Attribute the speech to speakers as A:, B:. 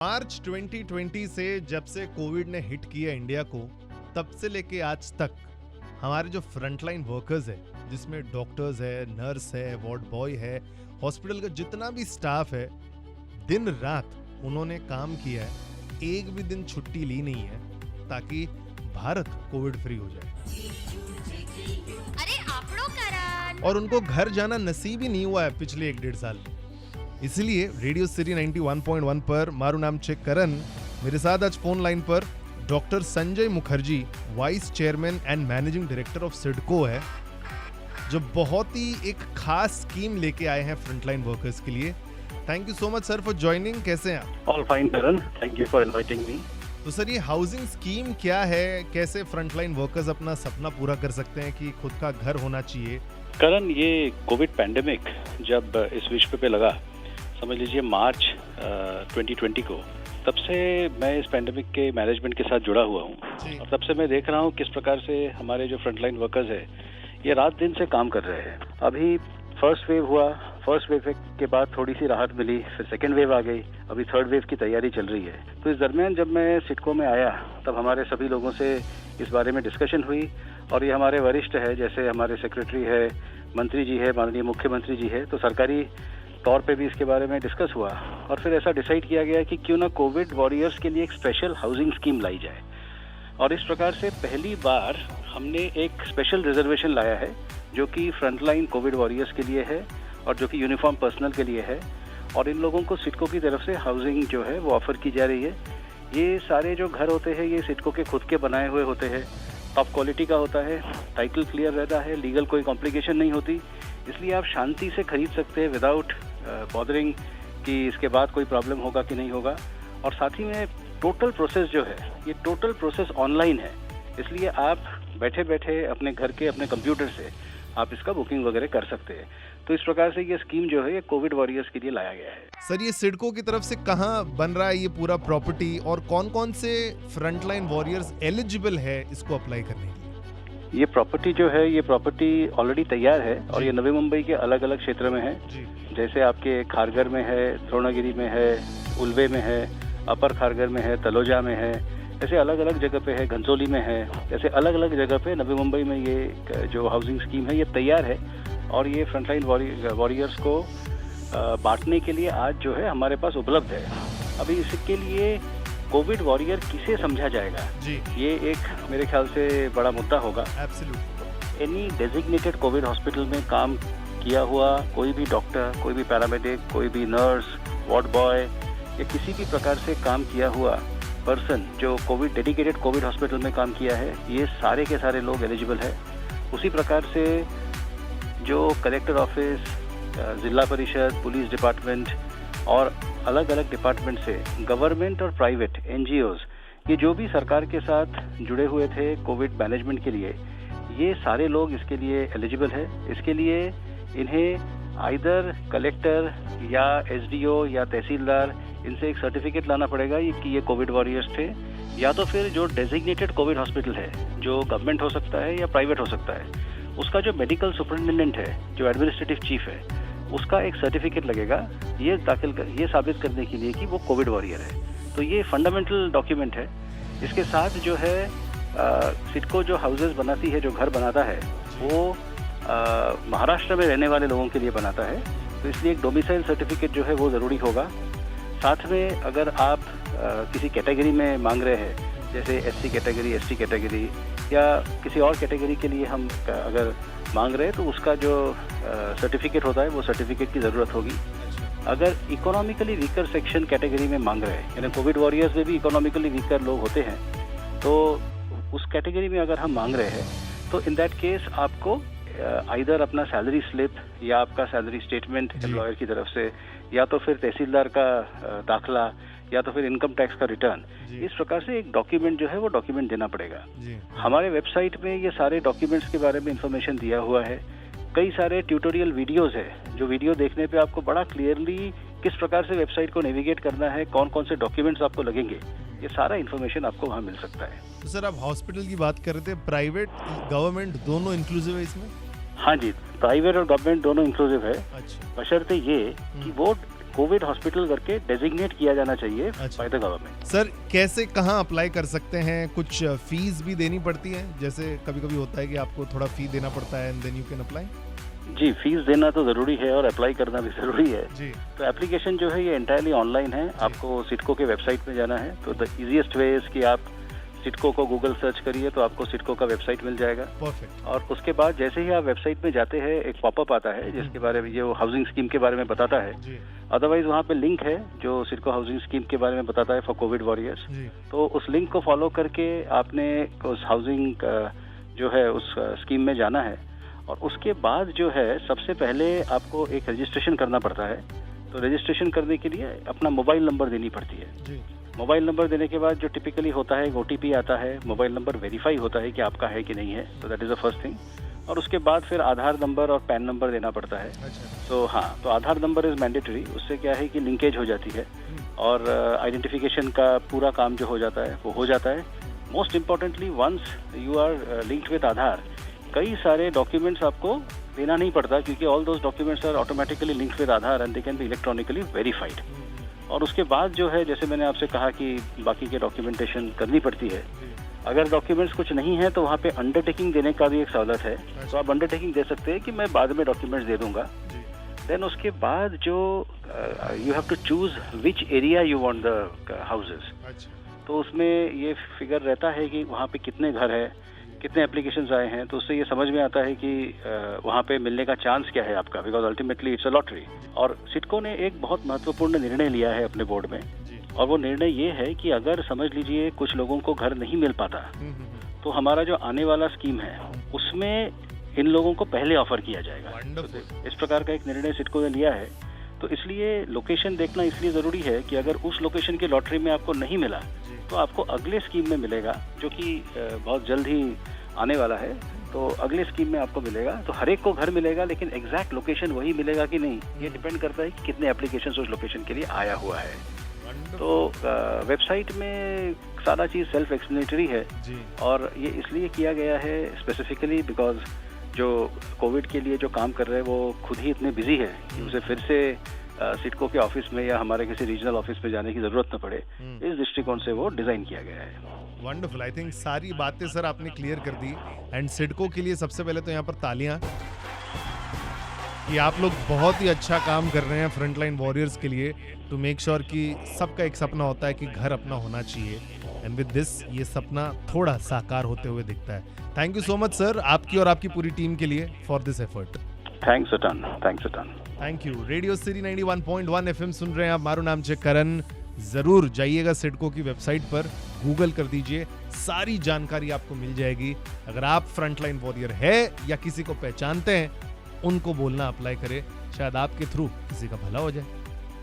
A: मार्च 2020 से जब से कोविड ने हिट किया इंडिया को, तब से लेके आज तक हमारे जो फ्रंटलाइन वर्कर्स है, जिसमें डॉक्टर्स है, नर्स है, वार्ड बॉय है, हॉस्पिटल का जितना भी स्टाफ है, दिन रात उन्होंने काम किया है। एक भी दिन छुट्टी ली नहीं है ताकि भारत कोविड फ्री हो जाए।
B: अरे आपड़ो करण।
A: और उनको घर जाना नसीब ही नहीं हुआ है पिछले 1-1.5 साल में। इसलिए रेडियो सिटी 91.1 पर मारू नाम છે करण, मेरे साथ आज फोन लाइन पर doctor Sanjay Mukherjee, vice chairman and managing director of CIDCO है, जो बहुत ही एक खास स्कीम लेके आए हैं फ्रंटलाइन वर्कर्स के लिए। Thank you so much sir for joining. कैसे हैं आप?
C: All fine Karan, thank you for inviting me.
A: तो सर, ये हाउसिंग स्कीम क्या है? कैसे फ्रंटलाइन वर्कर्स अपना सपना पूरा कर सकते हैं कि खुद का घर होना चाहिए?
C: करण, ये कोविड पैंडेमिक जब इस विश्व पे लगा, समझ लीजिए मार्च 2020 को, तब से मैं इस पैंडेमिक के मैनेजमेंट के साथ जुड़ा हुआ हूँ और तब से मैं देख रहा हूँ किस प्रकार से हमारे जो फ्रंटलाइन वर्कर्स है ये रात दिन से काम कर रहे हैं। अभी फर्स्ट वेव हुआ, फर्स्ट वेव के बाद थोड़ी सी राहत मिली, फिर सेकेंड वेव आ गई, अभी थर्ड वेव की तैयारी चल रही है। तो इस दरमियान जब मैं सिडको में आया तब हमारे सभी लोगों से इस बारे में डिस्कशन हुई और ये हमारे वरिष्ठ है, जैसे हमारे सेक्रेटरी है, मंत्री जी है, माननीय मुख्यमंत्री जी है, तो सरकारी तौर पे भी इसके बारे में डिस्कस हुआ और फिर ऐसा डिसाइड किया गया कि क्यों ना कोविड वॉरियर्स के लिए एक स्पेशल हाउसिंग स्कीम लाई जाए। और इस प्रकार से पहली बार हमने एक स्पेशल रिजर्वेशन लाया है जो कि फ्रंटलाइन कोविड वॉरियर्स के लिए है और जो कि यूनिफॉर्म पर्सनल के लिए है, और इन लोगों को सिडको की तरफ से हाउसिंग जो है वो ऑफर की जा रही है। ये सारे जो घर होते हैं ये सिडको के खुद के बनाए हुए होते हैं, टॉप क्वालिटी का होता है, टाइटल क्लियर रहता है, लीगल कोई कॉम्प्लिकेशन नहीं होती, इसलिए आप शांति से खरीद सकते हैं विदाउट बॉदरिंग कि इसके बाद कोई प्रॉब्लम होगा कि नहीं होगा। और साथ ही में टोटल प्रोसेस जो है ये टोटल प्रोसेस ऑनलाइन है, इसलिए आप बैठे बैठे अपने घर के अपने कंप्यूटर से आप इसका बुकिंग वगैरह कर सकते हैं। तो इस प्रकार से ये स्कीम जो है ये कोविड वॉरियर्स के लिए लाया गया है।
A: सर, ये सिडको की तरफ से कहाँ बन रहा है ये पूरा प्रॉपर्टी, और कौन कौन से फ्रंटलाइन वॉरियर्स एलिजिबल है इसको अप्लाई करने के लिए?
C: ये प्रॉपर्टी जो है ये प्रॉपर्टी ऑलरेडी तैयार है और ये नवी मुंबई के अलग अलग क्षेत्र में है। जैसे आपके खारघर में है, द्रोणागिरी में है, उल्वे में है, अपर खारघर में है, तलोजा में है, ऐसे अलग अलग जगह पे है, घंसोली में है, ऐसे अलग अलग जगह पे नवी मुंबई में ये जो हाउसिंग स्कीम है ये तैयार है। और ये फ्रंटलाइन वॉरियर्स को बांटने के लिए आज जो है हमारे पास उपलब्ध है। अभी इसके लिए कोविड वॉरियर किसे समझा जाएगा
A: जी,
C: ये एक मेरे ख्याल से बड़ा मुद्दा होगा।
A: Absolutely.
C: Any designated Covid hospital में काम किया हुआ कोई भी डॉक्टर, कोई भी पैरामेडिक, कोई भी नर्स, वार्ड बॉय या किसी भी प्रकार से काम किया हुआ पर्सन जो कोविड डेडिकेटेड कोविड हॉस्पिटल में काम किया है, ये सारे के सारे लोग एलिजिबल है। उसी प्रकार से जो कलेक्टर ऑफिस, जिला परिषद, पुलिस डिपार्टमेंट और अलग अलग डिपार्टमेंट से गवर्नमेंट और प्राइवेट एनजीओज, ये जो भी सरकार के साथ जुड़े हुए थे कोविड मैनेजमेंट के लिए, ये सारे लोग इसके लिए एलिजिबल है। इसके लिए इन्हें आइदर कलेक्टर या एसडीओ या तहसीलदार, इनसे एक सर्टिफिकेट लाना पड़ेगा कि ये कोविड वॉरियर्स थे, या तो फिर जो डेजिग्नेटेड कोविड हॉस्पिटल है जो गवर्नमेंट हो सकता है या प्राइवेट हो सकता है, उसका जो मेडिकल सुपरिटेंडेंट है, जो एडमिनिस्ट्रेटिव चीफ है, उसका एक सर्टिफिकेट लगेगा ये साबित करने के लिए कि वो कोविड वॉरियर है। तो ये फंडामेंटल डॉक्यूमेंट है। इसके साथ जो है सिडको जो हाउसेज बनाती है, जो घर बनाता है, वो महाराष्ट्र में रहने वाले लोगों के लिए बनाता है, तो इसलिए एक डोमिसाइल सर्टिफिकेट जो है वो ज़रूरी होगा। साथ में अगर आप किसी कैटेगरी में मांग रहे हैं, जैसे एससी कैटेगरी, एसटी कैटेगरी या किसी और कैटेगरी के लिए हम अगर मांग रहे हैं, तो उसका जो सर्टिफिकेट होता है वो सर्टिफिकेट की ज़रूरत होगी। अगर इकोनॉमिकली वीकर सेक्शन कैटेगरी में मांग रहे हैं, यानी कोविड वॉरियर्स में भी इकोनॉमिकली वीकर लोग होते हैं, तो उस कैटेगरी में अगर हम मांग रहे हैं तो इन दैट केस आपको आइदर अपना सैलरी स्लिप या आपका सैलरी स्टेटमेंट एम्प्लॉयर की तरफ से, या तो फिर तहसीलदार का दाखला, या तो फिर इनकम टैक्स का रिटर्न, इस प्रकार से एक डॉक्यूमेंट जो है वो डॉक्यूमेंट देना पड़ेगा। हमारे वेबसाइट में ये सारे डॉक्यूमेंट्स के बारे में इंफॉर्मेशन दिया हुआ है। कई सारे ट्यूटोरियल वीडियोस है, जो वीडियो देखने पे आपको बड़ा क्लियरली किस प्रकार से वेबसाइट को नेविगेट करना है, कौन कौन से डॉक्यूमेंट्स आपको लगेंगे, ये सारा इन्फॉर्मेशन आपको वहाँ मिल सकता है।
A: तो सर, आप हॉस्पिटल की बात कर रहे थे, प्राइवेट गवर्नमेंट दोनों इंक्लूसिव है इसमें?
C: हाँ जी, प्राइवेट और गवर्नमेंट दोनों इंक्लूसिव है।
A: अच्छा।
C: बशर्ते ये कि वो कोविड हॉस्पिटल करके डेजिग्नेट किया जाना चाहिए
A: अच्छा।
C: By the government.
A: सर कैसे कहाँ अप्लाई कर सकते हैं? कुछ फीस भी देनी पड़ती है? जैसे कभी कभी होता है कि आपको थोड़ा फी देना पड़ता है and then you can apply.
C: जी, फीस देना तो ज़रूरी है और अप्लाई करना भी ज़रूरी है।
A: जी
C: तो एप्लीकेशन जो है ये एंटायरली ऑनलाइन है। आपको सिडको के वेबसाइट पे जाना है, तो द इजीएस्ट वे इज़ कि आप सिडको को गूगल सर्च करिए तो आपको सिडको का वेबसाइट मिल जाएगा।
A: परफेक्ट।
C: और उसके बाद जैसे ही आप वेबसाइट में जाते हैं एक पॉपअप आता है जिसके बारे में, ये वो हाउसिंग स्कीम के बारे में बताता है।
A: जी
C: अदरवाइज वहाँ पे लिंक है जो सिडको हाउसिंग स्कीम के बारे में बताता है फॉर कोविड वॉरियर्स।
A: जी
C: तो उस लिंक को फॉलो करके आपने उस हाउसिंग जो है उस स्कीम में जाना है। और उसके बाद जो है सबसे पहले आपको एक रजिस्ट्रेशन करना पड़ता है। तो रजिस्ट्रेशन करने के लिए अपना मोबाइल नंबर देनी पड़ती है।
A: जी
C: मोबाइल नंबर देने के बाद जो टिपिकली होता है OTP आता है, मोबाइल नंबर वेरीफाई होता है कि आपका है कि नहीं है। तो that is the first thing. और उसके बाद फिर आधार नंबर और पैन नंबर देना पड़ता है।
A: अच्छा।
C: तो हाँ, तो आधार नंबर इज़ मैंडेटरी। उससे क्या है कि लिंकेज हो जाती है और आइडेंटिफिकेशन का पूरा काम जो हो जाता है वो हो जाता है। Most importantly once you are linked with Aadhaar, कई सारे डॉक्यूमेंट्स आपको देना नहीं पड़ता क्योंकि all those documents are automatically linked with Aadhaar and they can be electronically verified. और उसके बाद जो है जैसे मैंने आपसे कहा कि बाकी के डॉक्यूमेंटेशन करनी पड़ती है। अगर डॉक्यूमेंट्स कुछ नहीं है तो वहाँ पे अंडरटेकिंग देने का भी एक सहूलत है। तो आप अंडरटेकिंग दे सकते हैं कि मैं बाद में डॉक्यूमेंट्स दे दूंगा। देन उसके बाद जो you have to choose which area you want the houses.
A: अच्छा।
C: तो उसमें ये फिगर रहता है कि वहाँ पे कितने घर है, कितने एप्लीकेशंस आए हैं। तो उससे ये समझ में आता है कि वहाँ पे मिलने का चांस क्या है आपका, because ultimately it's a lottery. और सिडको ने एक बहुत महत्वपूर्ण निर्णय लिया है अपने बोर्ड में, और वो निर्णय ये है कि अगर समझ लीजिए कुछ लोगों को घर नहीं मिल पाता तो हमारा जो आने वाला स्कीम है उसमें इन लोगों को पहले ऑफर किया जाएगा।
A: Wonderful.
C: इस प्रकार का एक निर्णय सिडको ने लिया है। तो इसलिए लोकेशन देखना इसलिए ज़रूरी है कि अगर उस लोकेशन की लॉटरी में आपको नहीं मिला तो आपको अगले स्कीम में मिलेगा, जो कि बहुत जल्द ही आने वाला है। तो अगले स्कीम में आपको मिलेगा। तो हर एक को घर मिलेगा, लेकिन एग्जैक्ट लोकेशन वही मिलेगा कि नहीं ये डिपेंड करता है कि कितने एप्लीकेशंस उस लोकेशन के लिए आया हुआ है। तो वेबसाइट में सारा चीज़ सेल्फ एक्सप्लेनेटरी है।
A: जी
C: और ये इसलिए किया गया है स्पेसिफिकली बिकॉज जो कोविड के लिए जो काम कर रहे हैं वो खुद ही इतने बिजी है कि उसे फिर से सिडको के ऑफिस में या हमारे किसी रीजनल ऑफिस में जाने की जरूरत न पड़े। इस दृष्टिकोण से वो डिजाइन किया गया है।
A: वंडरफुल। आई थिंक सारी बातें सर आपने क्लियर कर दी। एंड सिडको के लिए सबसे पहले तो यहाँ पर तालियां कि आप लोग बहुत ही अच्छा काम कर रहे हैं फ्रंटलाइन वॉरियर्स के लिए, टू मेक श्योर कि सबका एक सपना होता है कि घर अपना होना चाहिए। एंड विद दिस ये सपना थोड़ा साकार होते हुए दिखता है। Thank you so much sir, आपकी और आपकी पूरी टीम के लिए for this effort.
C: Thanks a ton, thanks a ton.
A: Thank you. Radio city 91.1 FM सुन रहे हैं आप। मारू नाम છે करण। जरूर जाइएगा सिडको की वेबसाइट पर, गूगल कर दीजिए, सारी जानकारी आपको मिल जाएगी। अगर आप फ्रंटलाइन वॉरियर है या किसी को पहचानते हैं, उनको बोलना अप्लाई करें, शायद आपके थ्रू किसी का भला हो जाए।